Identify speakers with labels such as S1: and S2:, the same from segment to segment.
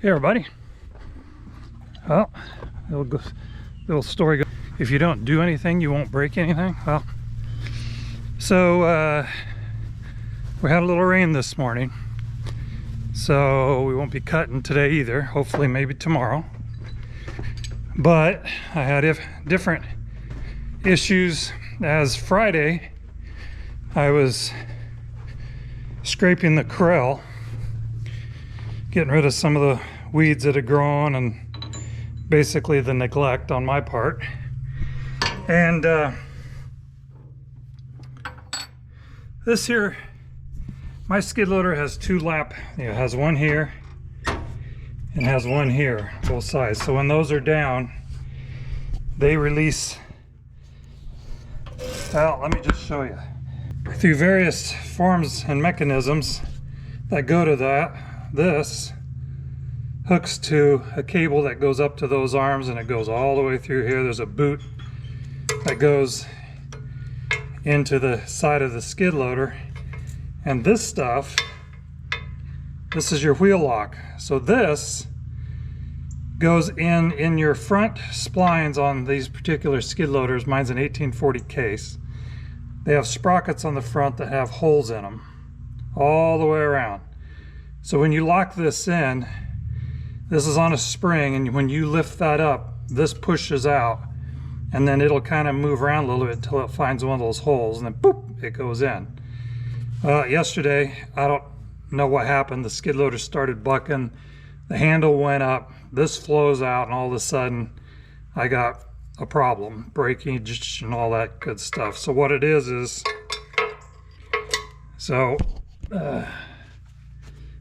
S1: Hey everybody. Well, little story. If you don't do anything, you won't break anything. Well, so we had a little rain this morning, so we won't be cutting today either. Hopefully maybe tomorrow. But I had different issues. As Friday, I was scraping the corral, getting rid of some of the weeds that had grown and basically the neglect on my part. And this here, my skid loader has two lap, it has one here and has one here, both sides. So when those are down, they release, well, let me just show you. Through various forms and mechanisms that go to this hooks to a cable that goes up to those arms, and it goes all the way through here. There's a boot that goes into the side of the skid loader, and this stuff, this is your wheel lock. So this goes in your front splines on these particular skid loaders. Mine's an 1840 case. They have sprockets on the front that have holes in them all the way around. So when you lock this in, this is on a spring, and when you lift that up, this pushes out, and then it'll kind of move around a little bit until it finds one of those holes, and then boop, it goes in. Yesterday, I don't know what happened. The skid loader started bucking, the handle went up, this flows out, and all of a sudden I got a problem, breakage and all that good stuff. So what it is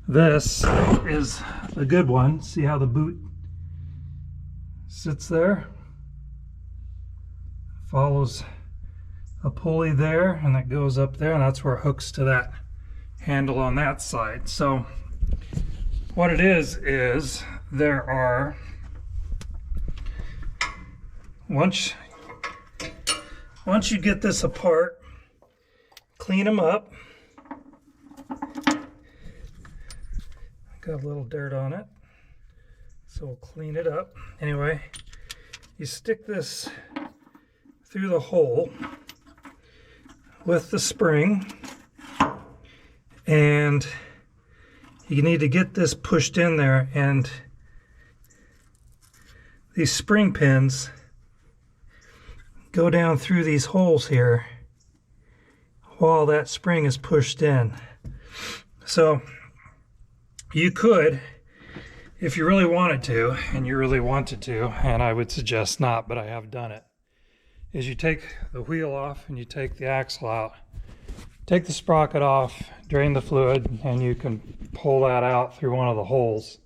S1: this is a good one. See how the boot sits there? Follows a pulley there, and it goes up there, and that's where it hooks to that handle on that side. So what it is there are, once you get this apart, clean them up. Got a little dirt on it, so we'll clean it up. Anyway, you stick this through the hole with the spring, and you need to get this pushed in there, and these spring pins go down through these holes here while that spring is pushed in. So you could, if you really wanted to, and I would suggest not, but I have done it, is you take the wheel off and you take the axle out, take the sprocket off, drain the fluid, and you can pull that out through one of the holes.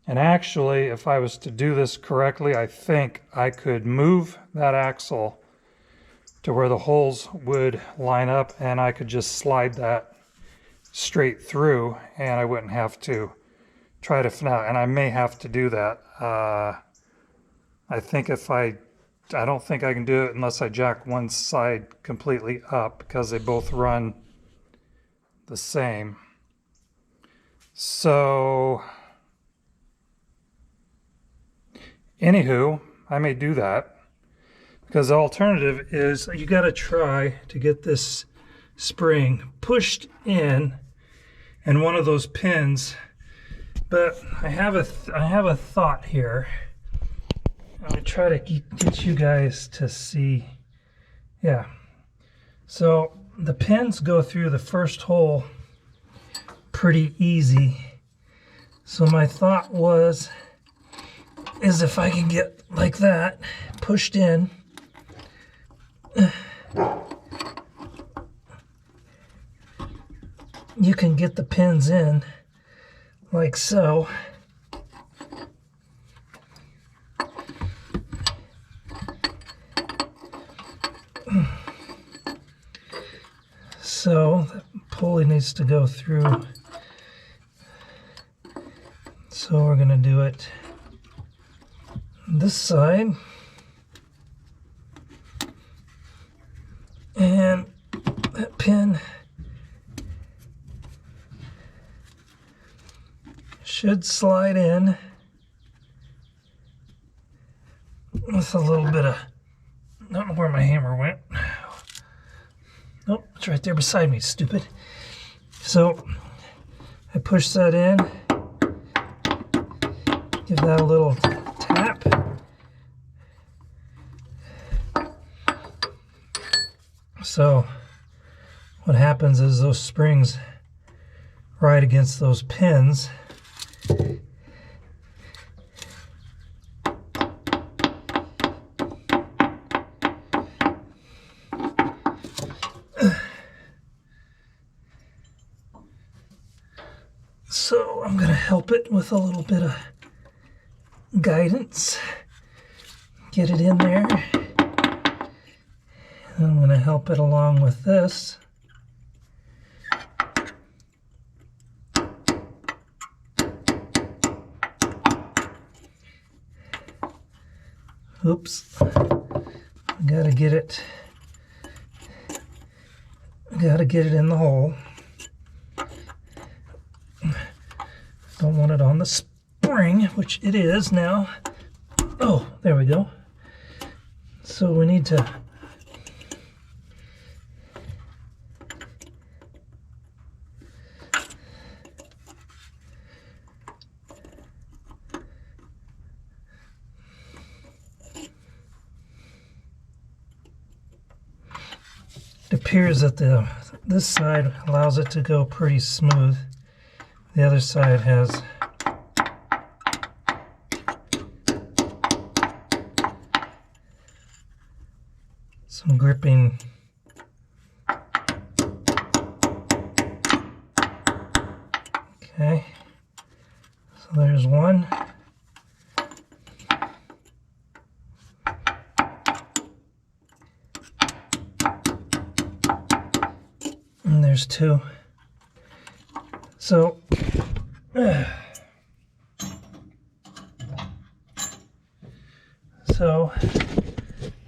S1: And actually, if I was to do this correctly, I think I could move that axle to where the holes would line up, and I could just slide that straight through, and I wouldn't have to try to fin out. And I may have to do that. I think I don't think I can do it unless I jack one side completely up, because they both run the same. So anywho, I may do that, because the alternative is you got to try to get this spring pushed in and one of those pins. But I have a thought here. I'm gonna try to get you guys to see. Yeah, so the pins go through the first hole pretty easy. So my thought is if I can get like that pushed in, you can get the pins in like so. So the pulley needs to go through. So we're going to do it this side. And that pin should slide in with a little bit of, I don't know where my hammer went. Oh, it's right there beside me, stupid. So I push that in, give that a little tap. So what happens is those springs ride against those pins. So I'm going to help it with a little bit of guidance. Get it in there. And I'm going to help it along with this. Oops. Gotta get it in the hole. Don't want it on the spring, which it is now. Oh, there we go. So we need to it appears that this side allows it to go pretty smooth. The other side has some gripping. Okay, so there's one. And there's two. So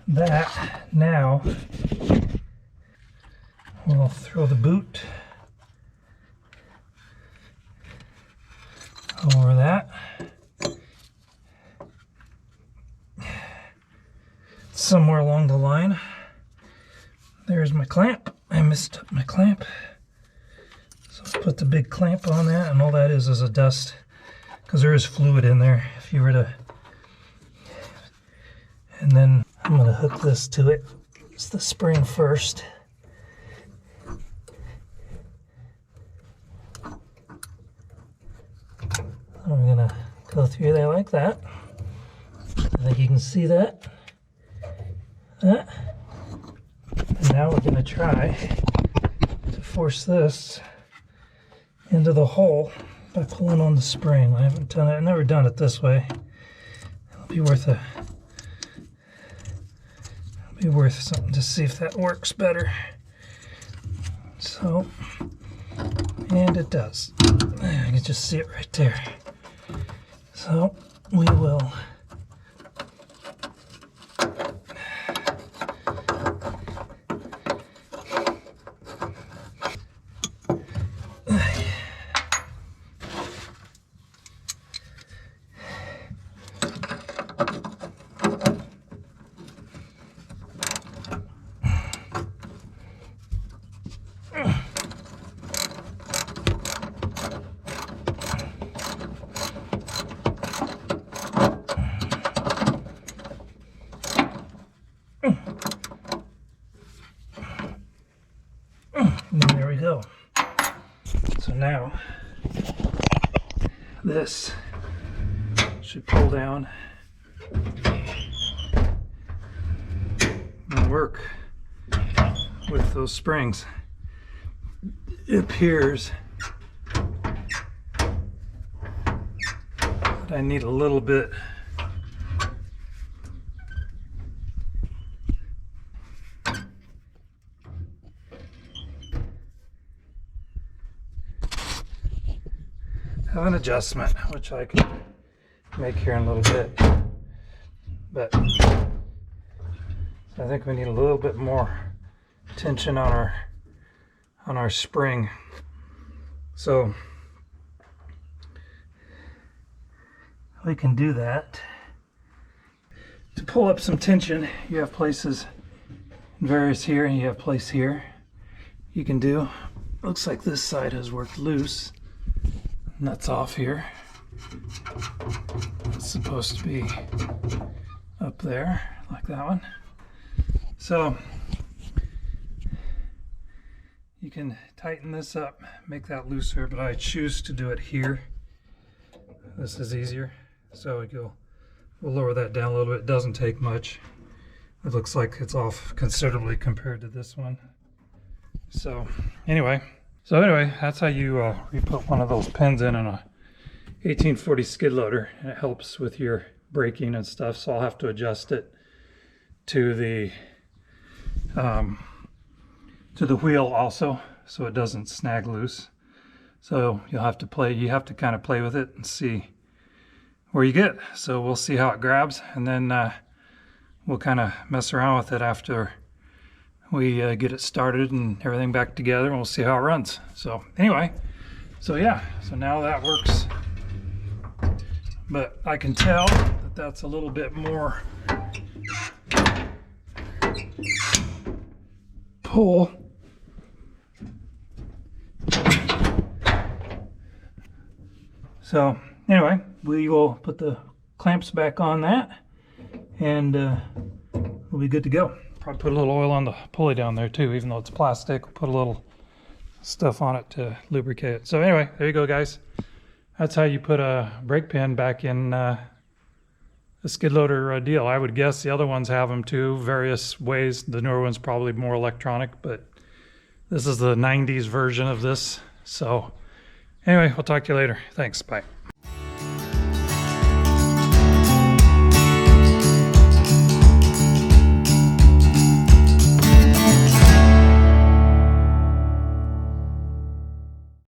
S1: that now we'll throw the boot over that. Somewhere along the line, there's my clamp. I missed my clamp. So put the big clamp on that, and all that is a dust, because there is fluid in there. If you were to, and then I'm going to hook this to it. It's the spring first. I'm going to go through there like that. I think you can see that. And now we're going to try to force this into the hole by pulling on the spring. I haven't done it. I've never done it this way. It'll be worth something to see if that works better. So, and it does. I can just see it right there. So we will and there we go. So now this should pull down and work with those springs. It appears that I need a little bit of an adjustment, which I can make here in a little bit. But I think we need a little bit more tension on our spring. So we can do that. To pull up some tension, you have places various here and you have place here. You can do, looks like this side has worked loose. Nuts off here. It's supposed to be up there, like that one. So you can tighten this up, make that looser, but I choose to do it here. This is easier. So we'll lower that down a little bit. It doesn't take much. It looks like it's off considerably compared to this one. So anyway, that's how you put one of those pins in a 1840 skid loader, and it helps with your braking and stuff. So I'll have to adjust it to the wheel also, so it doesn't snag loose. So you have to kind of play with it and see where you get. So we'll see how it grabs, and then we'll kind of mess around with it after we get it started and everything back together, and we'll see how it runs. So anyway, so now that works, but I can tell that that's a little bit more pull. So anyway, we will put the clamps back on that, and we'll be good to go. Probably put a little oil on the pulley down there too, even though it's plastic. We'll put a little stuff on it to lubricate it. So anyway, there you go, guys. That's how you put a brake pin back in a skid loader deal. I would guess the other ones have them too, various ways. The newer one's probably more electronic, but this is the 90s version of this. So anyway, we'll talk to you later. Thanks, bye.